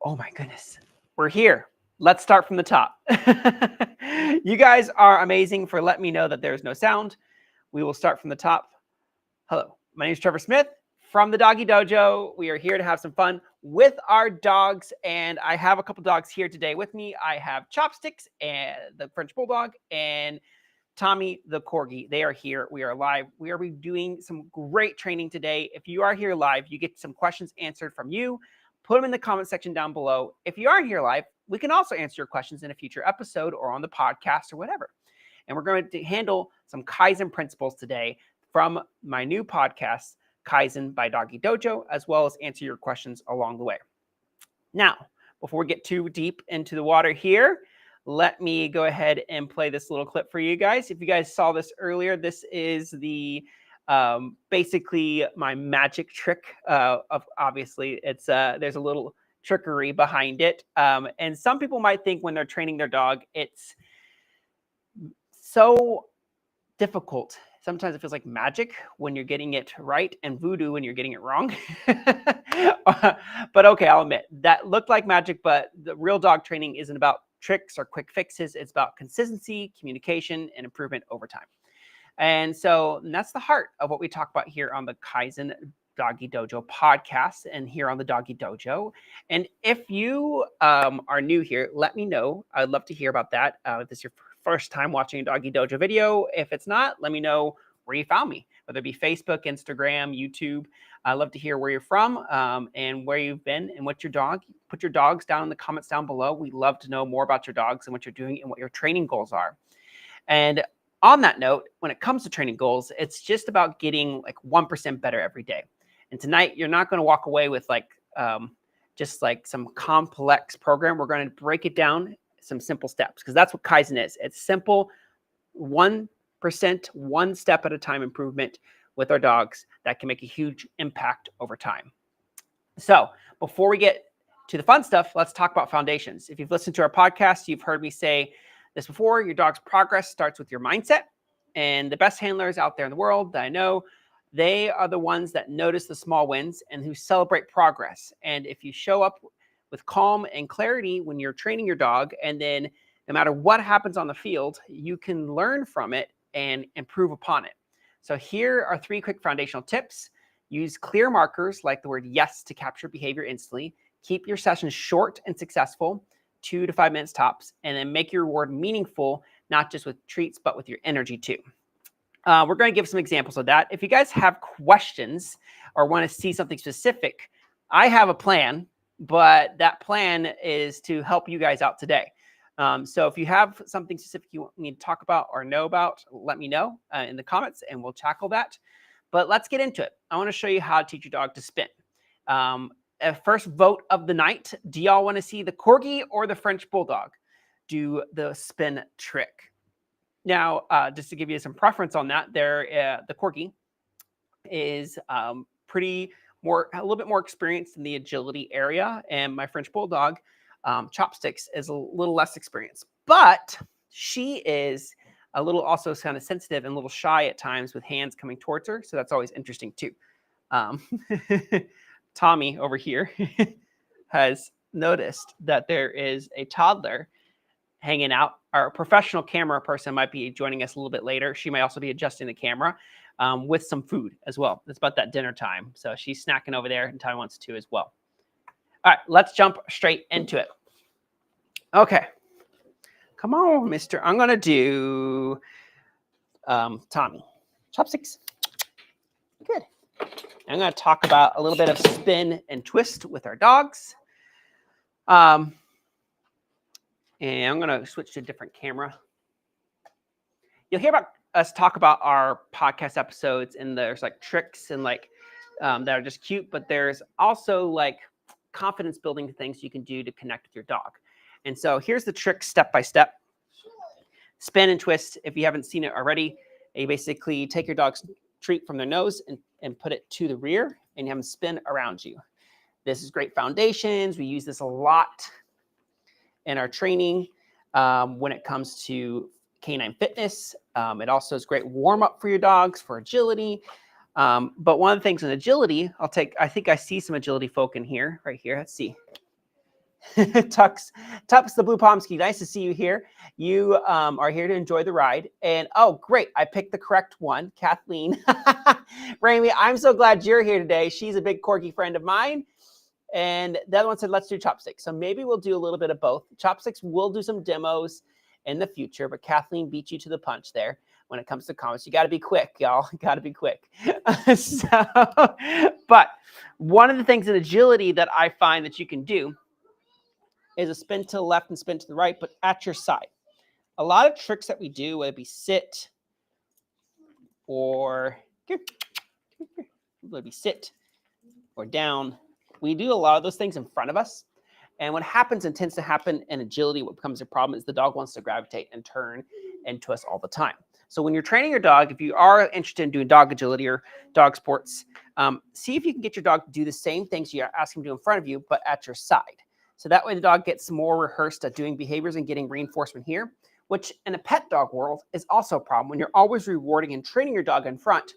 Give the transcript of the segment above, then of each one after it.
Oh my goodness. We're here. Let's start from the top. You guys are amazing for letting me know that there's no sound. We will start from the top. Hello, my name is Trevor Smith from the Doggie Dojo. We are here to have some fun with our dogs, and I have a couple dogs here today with me. I have Chopsticks and the French Bulldog and Tommy the Corgi. They are here. We are live. We are doing some great training today. If you are here live, you get some questions answered from you. Put them in the comment section down below. If you aren't here live, we can also answer your questions in a future episode or on the podcast or whatever. And we're going to handle some Kaizen principles today from my new podcast, Kaizen by Doggie Dojo, as well as answer your questions along the way. Now, before we get too deep into the water here, let me go ahead and play this little clip for you guys. If you guys saw this earlier, this is the basically my magic trick of obviously it's there's a little trickery behind it. And some people might think when they're training their dog, it's so difficult. Sometimes it feels like magic when you're getting it right and voodoo when you're getting it wrong. But okay, I'll admit that looked like magic, but the real dog training isn't about tricks or quick fixes. It's about consistency, communication, and improvement over time. And so that's the heart of what we talk about here on the Kaizen Doggie Dojo podcast and here on the Doggie Dojo. And if you are new here, let me know. I'd love to hear about that. If this is your first time watching a Doggie Dojo video, if it's not, let me know where you found me, whether it be Facebook, Instagram, YouTube. I'd love to hear where you're from and where you've been and what your dog. Put your dogs down in the comments down below. We'd love to know more about your dogs and what you're doing and what your training goals are. And on that note, when it comes to training goals, it's just about getting like 1% better every day. And tonight, you're not going to walk away with like just like some complex program. We're going to break it down some simple steps because that's what Kaizen is. It's simple, 1%, one step at a time improvement with our dogs that can make a huge impact over time. So before we get to the fun stuff, let's talk about foundations. If you've listened to our podcast, you've heard me say this before. Your dog's progress starts with your mindset. And the best handlers out there in the world that I know, they are the ones that notice the small wins and who celebrate progress. And if you show up with calm and clarity when you're training your dog, and then no matter what happens on the field, you can learn from it and improve upon it. So here are 3 quick foundational tips. Use clear markers like the word yes to capture behavior instantly. Keep your sessions short and successful, 2 to 5 minutes tops, and then make your reward meaningful, not just with treats, but with your energy too. We're going to give some examples of that. If you guys have questions or want to see something specific, I have a plan, but that plan is to help you guys out today. So if you have something specific you want me to talk about or know about, let me know in the comments and we'll tackle that. But let's get into it. I want to show you how to teach your dog to spin. First vote of the night. Do y'all want to see the Corgi or the French Bulldog do the spin trick? Now, just to give you some preference on that, the Corgi is a little bit more experienced in the agility area, and my French Bulldog, Chopsticks, is a little less experienced. But she is a little also kind of sensitive and a little shy at times with hands coming towards her, so that's always interesting too. Tommy over here has noticed that there is a toddler hanging out. Our professional camera person might be joining us a little bit later. She might also be adjusting the camera with some food as well. It's about that dinner time. So she's snacking over there and Tommy wants to as well. All right, let's jump straight into it. Okay. Come on, mister. I'm going to do Tommy. Chopsticks. Good. I'm going to talk about a little bit of spin and twist with our dogs. And I'm going to switch to a different camera. You'll hear about us talk about our podcast episodes, and there's like tricks and like that are just cute, but there's also like confidence building things you can do to connect with your dog. And so here's the trick step by step. Spin and twist. If you haven't seen it already, you basically take your dog's treat from their nose and put it to the rear and have them spin around you. This is great foundations. We use this a lot in our training when it comes to canine fitness. It also is great warm up for your dogs for agility. But one of the things in agility, I think I see some agility folk in here, right here. Let's see. Tux the Blue Pomsky, nice to see you here. You are here to enjoy the ride. And oh, great, I picked the correct one, Kathleen. Rami, I'm so glad you're here today. She's a big corgi friend of mine. And the other one said, let's do chopsticks. So maybe we'll do a little bit of both. Chopsticks, we'll do some demos in the future, but Kathleen beat you to the punch there when it comes to comments. You got to be quick, y'all. Got to be quick. But one of the things in agility that I find that you can do is a spin to the left and spin to the right, but at your side. A lot of tricks that we do, whether it be sit or down, we do a lot of those things in front of us. And what happens and tends to happen in agility, what becomes a problem is the dog wants to gravitate and turn into us all the time. So when you're training your dog, if you are interested in doing dog agility or dog sports, see if you can get your dog to do the same things you ask him to do in front of you, but at your side. So that way the dog gets more rehearsed at doing behaviors and getting reinforcement here, which in a pet dog world is also a problem. When you're always rewarding and training your dog in front,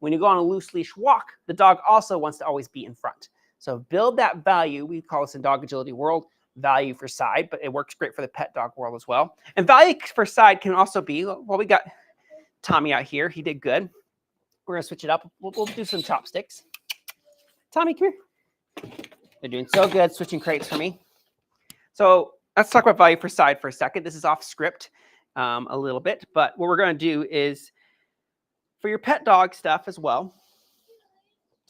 when you go on a loose leash walk, the dog also wants to always be in front. So build that value. We call this in dog agility world, value for side, but it works great for the pet dog world as well. And value for side can also be, well, we got Tommy out here. He did good. We're going to switch it up. We'll do some chopsticks. Tommy, come here. They're doing so good switching crates for me. So let's talk about value for side for a second. This is off script a little bit, but what we're going to do is for your pet dog stuff as well,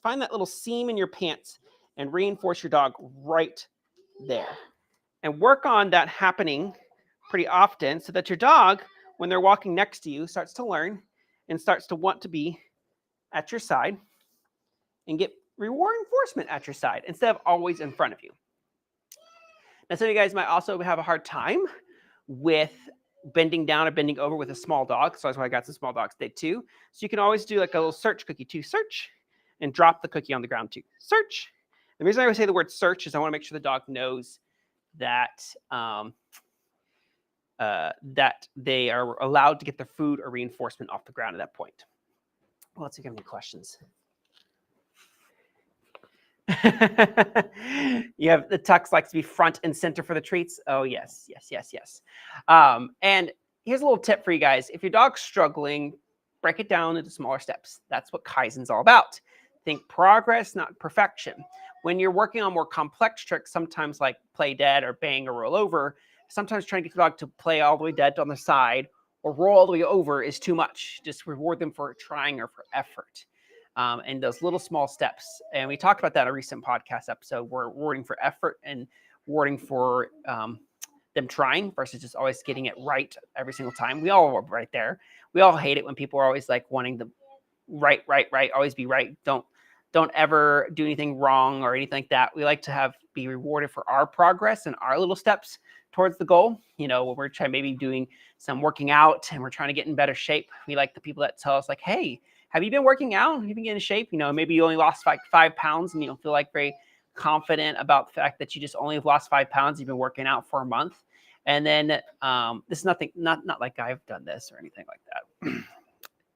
find that little seam in your pants and reinforce your dog right there. And work on that happening pretty often so that your dog, when they're walking next to you, starts to learn and starts to want to be at your side and get reward enforcement at your side instead of always in front of you. Now, some of you guys might also have a hard time with bending down or bending over with a small dog. So that's why I got some small dogs today too. So you can always do like a little search cookie to search and drop the cookie on the ground too. Search. The reason I always say the word search is I want to make sure the dog knows that that they are allowed to get their food or reinforcement off the ground at that point. Well, let's see if you have any questions. You have the Tux likes to be front and center for the treats. Oh, yes. And here's a little tip for you guys. If your dog's struggling, break it down into smaller steps. That's what Kaizen's all about. Think progress, not perfection. When you're working on more complex tricks, sometimes like play dead or bang or roll over, sometimes trying to get the dog to play all the way dead on the side or roll all the way over is too much. Just reward them for trying or for effort. And those little small steps. And we talked about that in a recent podcast episode. We're rewarding for effort and rewarding for them trying versus just always getting it right every single time. We all are right there. We all hate it when people are always like wanting the right, always be right. Don't ever do anything wrong or anything like that. We like to be rewarded for our progress and our little steps towards the goal. You know, when we're trying maybe doing some working out and we're trying to get in better shape, we like the people that tell us like, hey, have you been working out? Have you been getting in shape? You know, maybe you only lost like 5 pounds and you don't feel like very confident about the fact that you just only have lost 5 pounds. You've been working out for a month. And then this is nothing, not like I've done this or anything like that.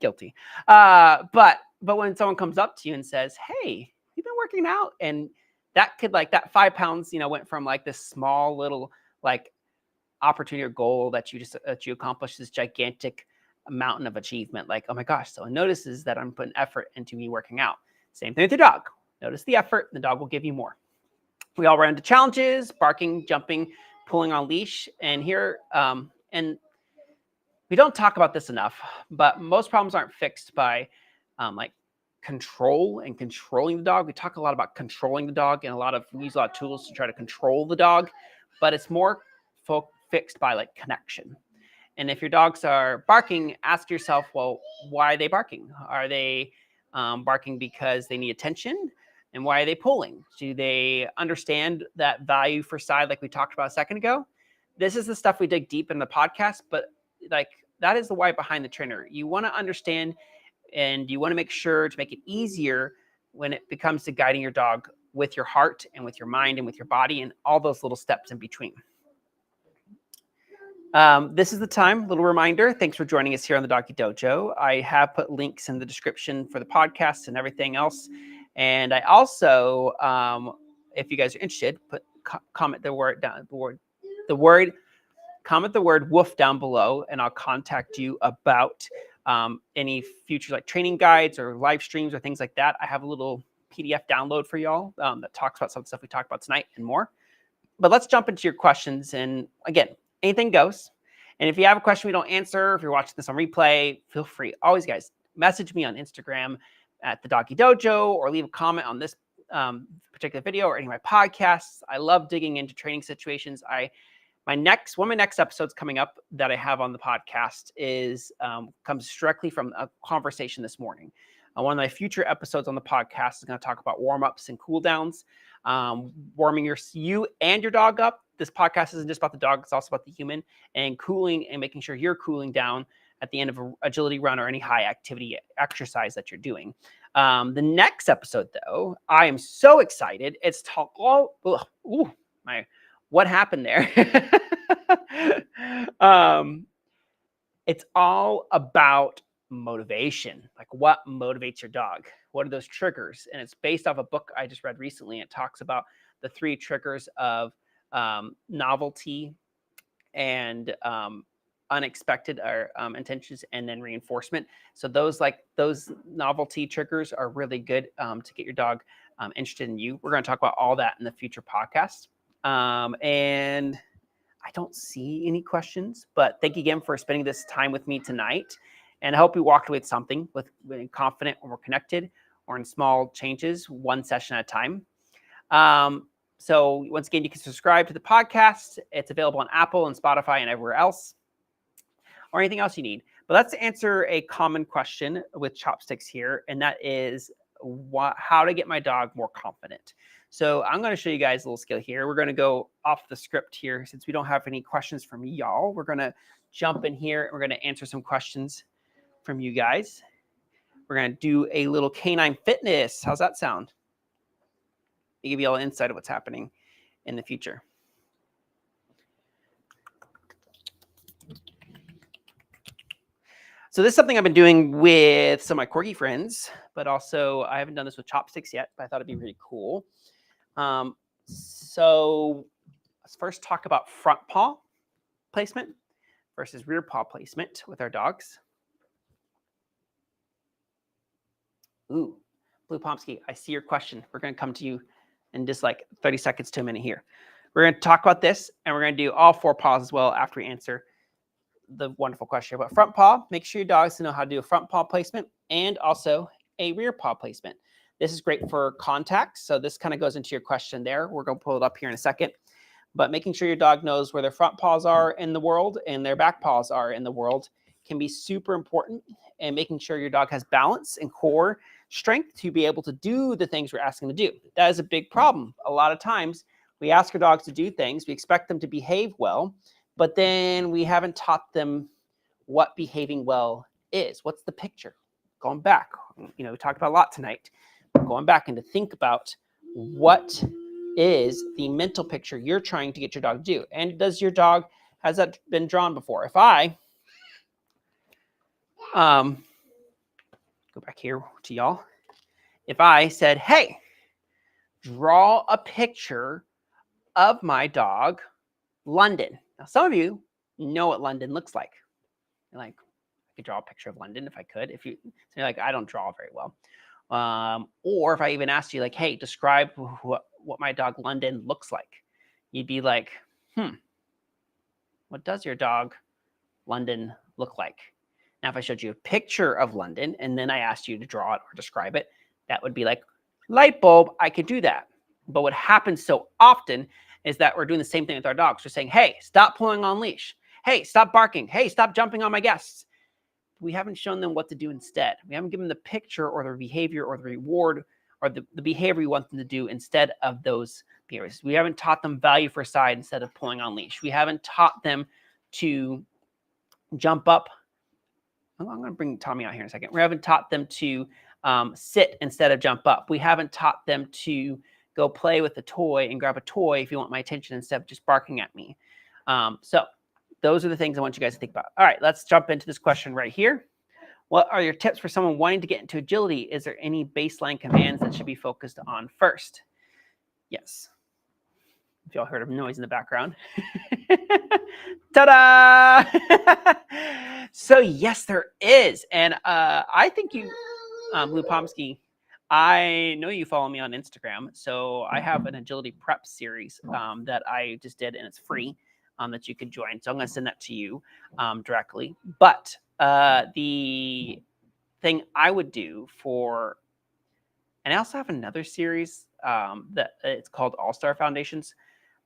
Guilty. But when someone comes up to you and says, hey, you've been working out, and that could like that 5 pounds, you know, went from like this small little like opportunity or goal that you accomplished this gigantic mountain of achievement. Like, oh my gosh, someone notices that I'm putting effort into me working out. Same thing with your dog. Notice the effort, the dog will give you more. We all run into challenges, barking, jumping, pulling on leash. And here, and we don't talk about this enough, but most problems aren't fixed by like control and controlling the dog. We talk a lot about controlling the dog, and we use a lot of tools to try to control the dog, but it's more fixed by like connection. And if your dogs are barking, ask yourself, well, why are they barking? Are they barking because they need attention? And why are they pulling? Do they understand that value for side like we talked about a second ago? This is the stuff we dig deep in the podcast, but like that is the why behind the trainer. You want to understand and you want to make sure to make it easier when it becomes to guiding your dog with your heart and with your mind and with your body and all those little steps in between. This is the time, little reminder. Thanks for joining us here on the Doggie Dojo. I have put links in the description for the podcast and everything else. And I also, if you guys are interested, put comment the word comment the word woof down below, and I'll contact you about any future like training guides or live streams or things like that. I have a little PDF download for y'all that talks about some of the stuff we talked about tonight and more. But let's jump into your questions. And again, anything goes. And if you have a question we don't answer, if you're watching this on replay, feel free. Always, guys, message me on Instagram at the Doggie Dojo, or leave a comment on this particular video or any of my podcasts. I love digging into training situations. One of my next episodes coming up that I have on the podcast is comes directly from a conversation this morning. One of my future episodes on the podcast is going to talk about warm-ups and cool downs, warming you and your dog up. This podcast isn't just about the dog, it's also about the human, and cooling and making sure you're cooling down at the end of an agility run or any high activity exercise that you're doing. The next episode, though, I am so excited. It's what happened there? It's all about motivation. Like, what motivates your dog? What are those triggers? And it's based off a book I just read recently. It talks about the 3 triggers of novelty and unexpected intentions, and then reinforcement. So those novelty triggers are really good to get your dog interested in you. We're going to talk about all that in the future podcast. And I don't see any questions, but thank you again for spending this time with me tonight. And I hope you walked away with something, with confident when we're connected, or in small changes, one session at a time. So once again, you can subscribe to the podcast. It's available on Apple and Spotify and everywhere else, or anything else you need. But let's answer a common question with chopsticks here, and that is how to get my dog more confident. So I'm going to show you guys a little skill here. We're going to go off the script here. Since we don't have any questions from y'all, we're going to jump in here and we're going to answer some questions from you guys. We're going to do a little canine fitness. How's that sound? To give you all insight of what's happening in the future. So this is something I've been doing with some of my corgi friends, but also I haven't done this with chopsticks yet, but I thought it'd be really cool. So let's first talk about front paw placement versus rear paw placement with our dogs. Ooh, Blue Pomsky, I see your question. We're going to come to you in just like 30 seconds to a minute here. We're going to talk about this, and we're going to do all 4 paws as well after we answer the wonderful question. But front paw, make sure your dogs know how to do a front paw placement and also a rear paw placement. This is great for contact. So this kind of goes into your question there. We're going to pull it up here in a second. But making sure your dog knows where their front paws are in the world and their back paws are in the world can be super important. And making sure your dog has balance and core strength to be able to do the things we're asking them to do. That is a big problem. A lot of times we ask our dogs to do things, we expect them to behave well, but then we haven't taught them what behaving well is. What's the picture? Going back, we talked about a lot tonight. Going back and to think about what is the mental picture you're trying to get your dog to do. And has that been drawn before? If I go back here to y'all. If I said, hey, draw a picture of my dog, London. Now, some of you know what London looks like. You're like, I could draw a picture of London if I could. If you're like, I don't draw very well. Or if I even asked you, like, hey, describe what my dog London looks like. You'd be like, what does your dog London look like? Now, if I showed you a picture of London and then I asked you to draw it or describe it, that would be like, light bulb, I could do that. But what happens so often is that we're doing the same thing with our dogs. We're saying, hey, stop pulling on leash. Hey, stop barking. Hey, stop jumping on my guests. We haven't shown them what to do instead. We haven't given them the picture or the behavior or the reward or the behavior we want them to do instead of those behaviors. We haven't taught them value for side instead of pulling on leash. We haven't taught them to jump up. I'm going to bring Tommy out here in a second. We haven't taught them to sit instead of jump up. We haven't taught them to go play with a toy and grab a toy if you want my attention instead of just barking at me. So those are the things I want you guys to think about. All right, let's jump into this question right here. What are your tips for someone wanting to get into agility? Is there any baseline commands that should be focused on first? Yes. If y'all heard of noise in the background. Ta-da! So yes, there is. And I think you, Blue Pomsky, I know you follow me on Instagram. So I have an agility prep series that I just did, and it's free that you can join. So I'm going to send that to you directly. But the thing I would do for, and I also have another series that it's called All-Star Foundations.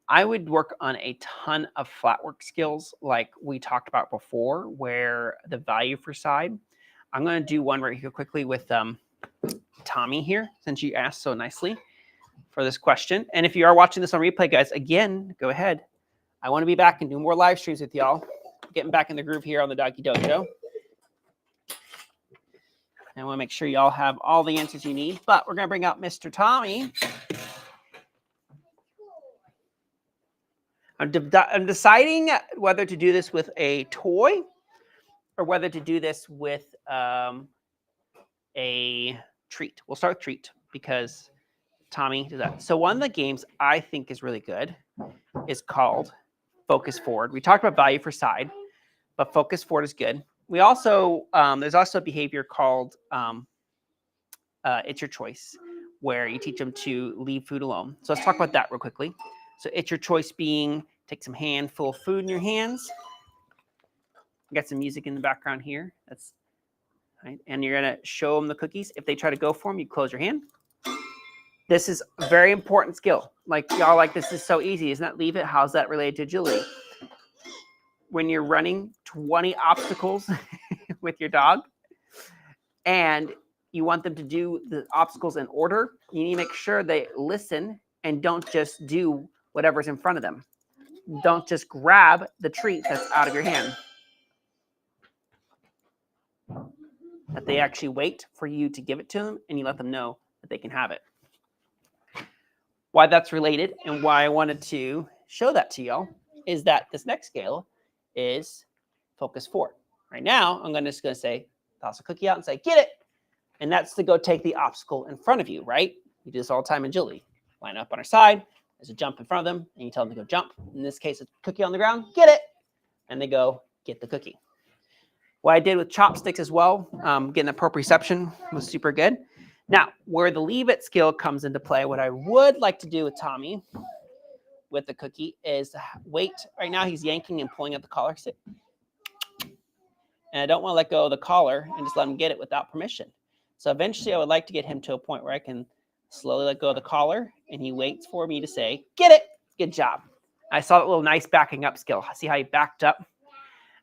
I would work on a ton of flat work skills like we talked about before, where the value for side. I'm going to do one right here quickly with Tommy here, since you asked so nicely for this question. And if you are watching this on replay, guys, again, go ahead. I want to be back and do more live streams with y'all. Getting back in the groove here on the Doggie Dojo. And I want to make sure y'all have all the answers you need. But we're going to bring out Mr. Tommy. I'm deciding whether to do this with a toy or whether to do this with a treat. We'll start with treat because Tommy does that. So one of the games I think is really good is called Focus Forward. We talked about value for side, but Focus Forward is good. We also, there's also a behavior called It's Your Choice, where you teach them to leave food alone. So let's talk about that real quickly. So it's your choice being, take some handful of food in your hands. I got some music in the background here. That's right. And you're going to show them the cookies. If they try to go for them, you close your hand. This is a very important skill. Like y'all like, this is so easy. Isn't that leave it? How's that related to agility? When you're running 20 obstacles with your dog and you want them to do the obstacles in order, you need to make sure they listen and don't just do whatever's in front of them. Don't just grab the treat that's out of your hand. That they actually wait for you to give it to them and you let them know that they can have it. Why that's related and why I wanted to show that to y'all is that this next scale is Focus Forward. Right now, I'm just going to say, toss a cookie out and say, get it. And that's to go take the obstacle in front of you, right? We do this all the time in agility. Line up on our side. There's a jump in front of them, and you tell them to go jump. In this case, a cookie on the ground, get it. And they go get the cookie. What I did with chopsticks as well, getting the proprioception was super good. Now, where the leave it skill comes into play, what I would like to do with Tommy with the cookie is wait. Right now, he's yanking and pulling at the collar. And I don't want to let go of the collar and just let him get it without permission. So eventually, I would like to get him to a point where I can slowly let go of the collar, and he waits for me to say, get it. Good job. I saw that little nice backing up skill. See how he backed up?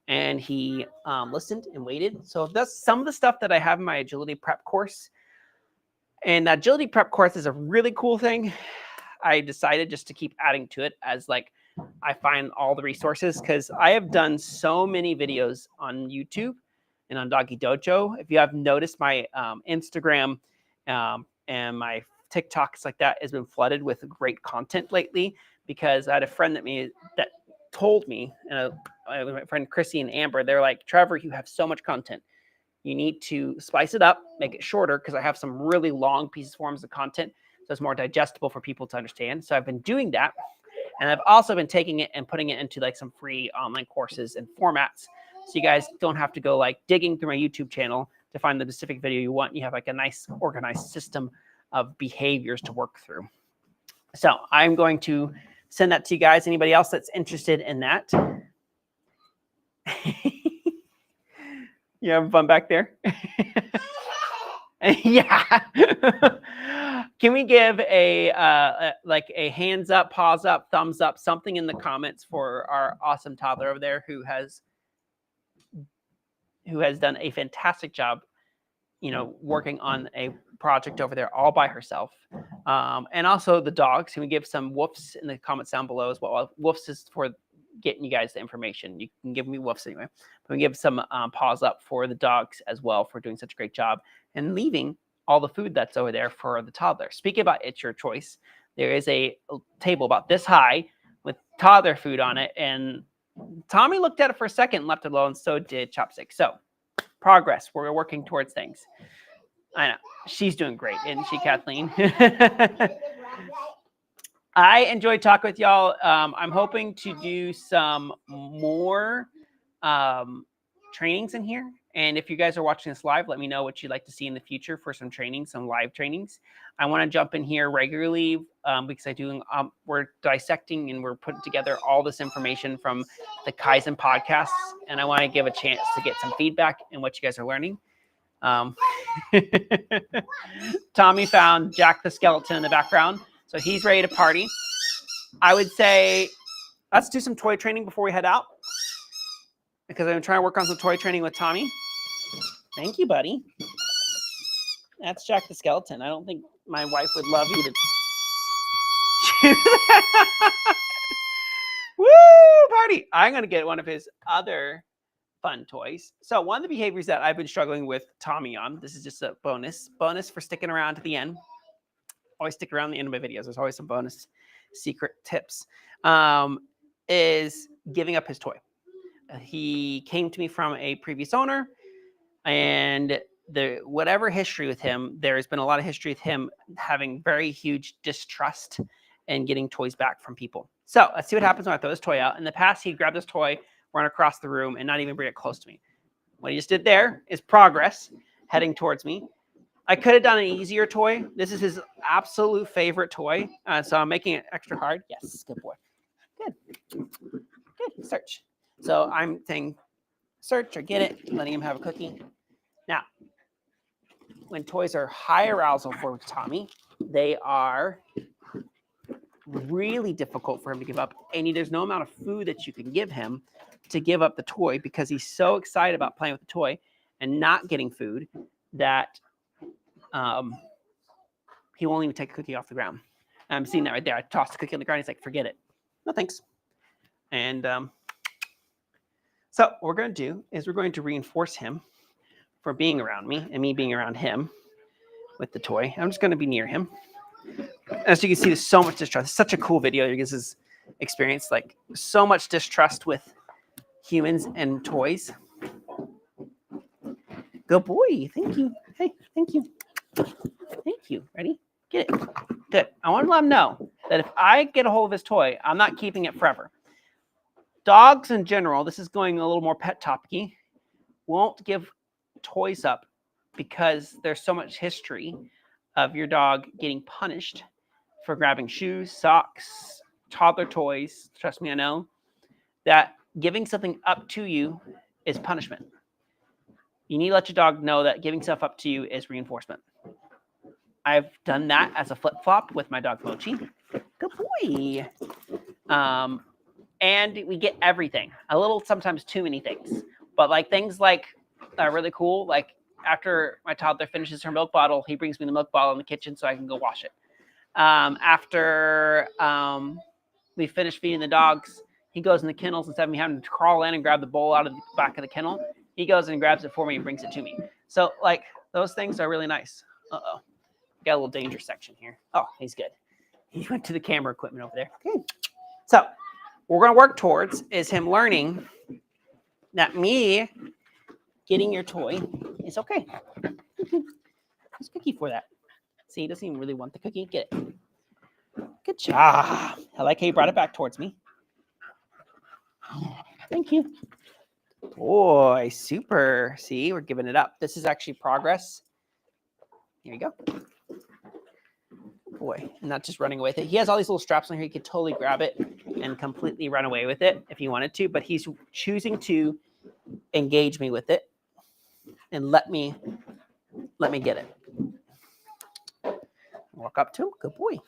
And he listened and waited. So that's some of the stuff that I have in my agility prep course. And that agility prep course is a really cool thing. I decided just to keep adding to it as like I find all the resources, because I have done so many videos on YouTube and on Doggie Dojo. If you have noticed, my Instagram and my TikToks like that has been flooded with great content lately, because I had a friend that told me, my friend Chrissy and Amber, they're like, Trevor, you have so much content. You need to spice it up, make it shorter, because I have some really long pieces forms of content, so it's more digestible for people to understand. So I've been doing that. And I've also been taking it and putting it into like some free online courses and formats. So you guys don't have to go like digging through my YouTube channel to find the specific video you want. You have like a nice organized system of behaviors to work through. So I'm going to send that to you guys. Anybody else that's interested in that? You having fun back there? Yeah. Can we give a like a hands up, paws up, thumbs up, something in the comments for our awesome toddler over there who has done a fantastic job, working on a project over there all by herself. And also the dogs. Can we give some woofs in the comments down below as well? Woofs is for getting you guys the information. You can give me woofs anyway. But we give some paws up for the dogs as well for doing such a great job and leaving all the food that's over there for the toddler. Speaking about It's Your Choice, there is a table about this high with toddler food on it. And Tommy looked at it for a second and left it alone. So did Chopstick. So progress. We're working towards things. I know. She's doing great, isn't she, Kathleen? I enjoyed talking with y'all. I'm hoping to do some more trainings in here. And if you guys are watching this live, let me know what you'd like to see in the future for some training, some live trainings. I want to jump in here regularly because we're dissecting and we're putting together all this information from the Kaizen podcasts. And I want to give a chance to get some feedback in what you guys are learning. Tommy found Jack the Skeleton in the background. So he's ready to party. I would say let's do some toy training before we head out, because I'm trying to work on some toy training with Tommy. Thank you, buddy. That's Jack the Skeleton. I don't think my wife would love you to do that. Woo, party. I'm going to get one of his other fun toys. So one of the behaviors that I've been struggling with Tommy on, this is just a bonus for sticking around to the end. Always stick around the end of my videos. There's always some bonus secret tips. Is giving up his toy. He came to me from a previous owner, and whatever history with him, there's been a lot of history with him having very huge distrust and getting toys back from people. So let's see what happens when I throw this toy out. In the past, he'd grab this toy, run across the room, and not even bring it close to me. What he just did there is progress heading towards me. I could have done an easier toy. This is his absolute favorite toy. So I'm making it extra hard. Yes, good boy. Good. Good. Search. So I'm saying search or get it, letting him have a cookie. Now, when toys are high arousal for Tommy, they are really difficult for him to give up. And there's no amount of food that you can give him to give up the toy, because he's so excited about playing with the toy and not getting food that he won't even take a cookie off the ground. I'm seeing that right there. I tossed a cookie on the ground. He's like, forget it. No, thanks. And so what we're going to do is we're going to reinforce him for being around me and me being around him with the toy. I'm just going to be near him. As you can see, there's so much distrust. It's such a cool video. You guys experience like so much distrust with humans and toys. Good boy. Thank you. Hey, thank you. Thank you. Ready? Get it. Good. I want to let him know that if I get a hold of his toy, I'm not keeping it forever. Dogs in general, this is going a little more pet topic-y, won't give toys up because there's so much history of your dog getting punished for grabbing shoes, socks, toddler toys. Trust me, I know that giving something up to you is punishment. You need to let your dog know that giving stuff up to you is reinforcement. I've done that as a flip-flop with my dog Mochi. Good boy. And we get everything. A little, sometimes too many things. But like things like really cool, like after my toddler finishes her milk bottle, he brings me the milk bottle in the kitchen so I can go wash it. After we finish feeding the dogs, he goes in the kennels instead of me having to crawl in and grab the bowl out of the back of the kennel. He goes and grabs it for me and brings it to me. So like those things are really nice. Uh-oh. Got a little danger section here. Oh, he's good. He went to the camera equipment over there. Okay. So what we're going to work towards is him learning that me getting your toy is okay. There's cookie for that. See, he doesn't even really want the cookie. Get it. Good job. I like how you brought it back towards me. Thank you. Boy, super. See, we're giving it up. This is actually progress. Here you go. Boy, and not just running away with it. He has all these little straps on here. He could totally grab it and completely run away with it if he wanted to, but he's choosing to engage me with it and let me get it. Walk up to him. Good boy.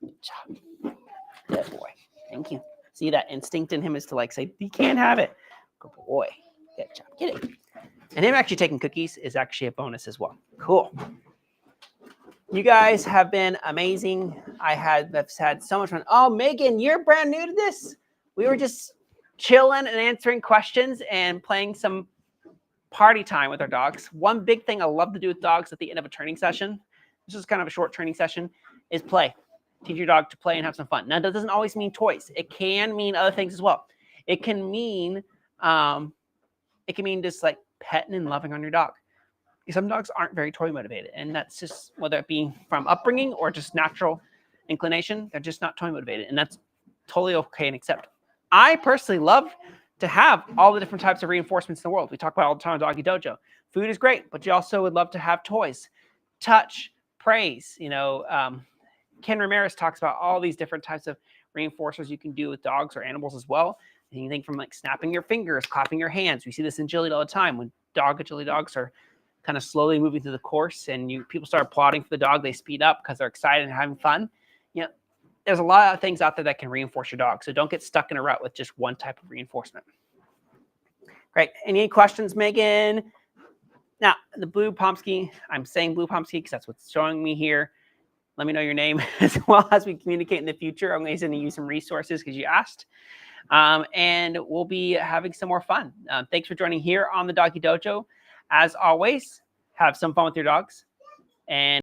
Good job. Good boy. Thank you. See, that instinct in him is to like say, you can't have it. Good boy. Good job. Get it. And him actually taking cookies is actually a bonus as well. Cool. You guys have been amazing. I've had so much fun. Oh, Megan, you're brand new to this. We were just chilling and answering questions and playing some party time with our dogs. One big thing I love to do with dogs at the end of a training session, this is kind of a short training session, is play. Teach your dog to play and have some fun. Now, that doesn't always mean toys. It can mean other things as well. It can mean just like petting and loving on your dog. Some dogs aren't very toy motivated, and that's just whether it be from upbringing or just natural inclination. They're just not toy motivated, and that's totally okay and acceptable. I personally love to have all the different types of reinforcements in the world. We talk about all the time on Doggie Dojo. Food is great, but you also would love to have toys, touch, praise. Ken Ramirez talks about all these different types of reinforcers you can do with dogs or animals as well. Anything from like snapping your fingers, clapping your hands. We see this in agility all the time when agility dogs are kind of slowly moving through the course, and people start applauding for the dog. They speed up because they're excited and having fun. There's a lot of things out there that can reinforce your dog. So don't get stuck in a rut with just one type of reinforcement. Great. Any questions, Megan? Now, the blue Pomsky, I'm saying blue Pomsky because that's what's showing me here. Let me know your name as well as we communicate in the future. I'm going to send you some resources because you asked. And we'll be having some more fun. Thanks for joining here on the Doggie Dojo. As always, have some fun with your dogs. And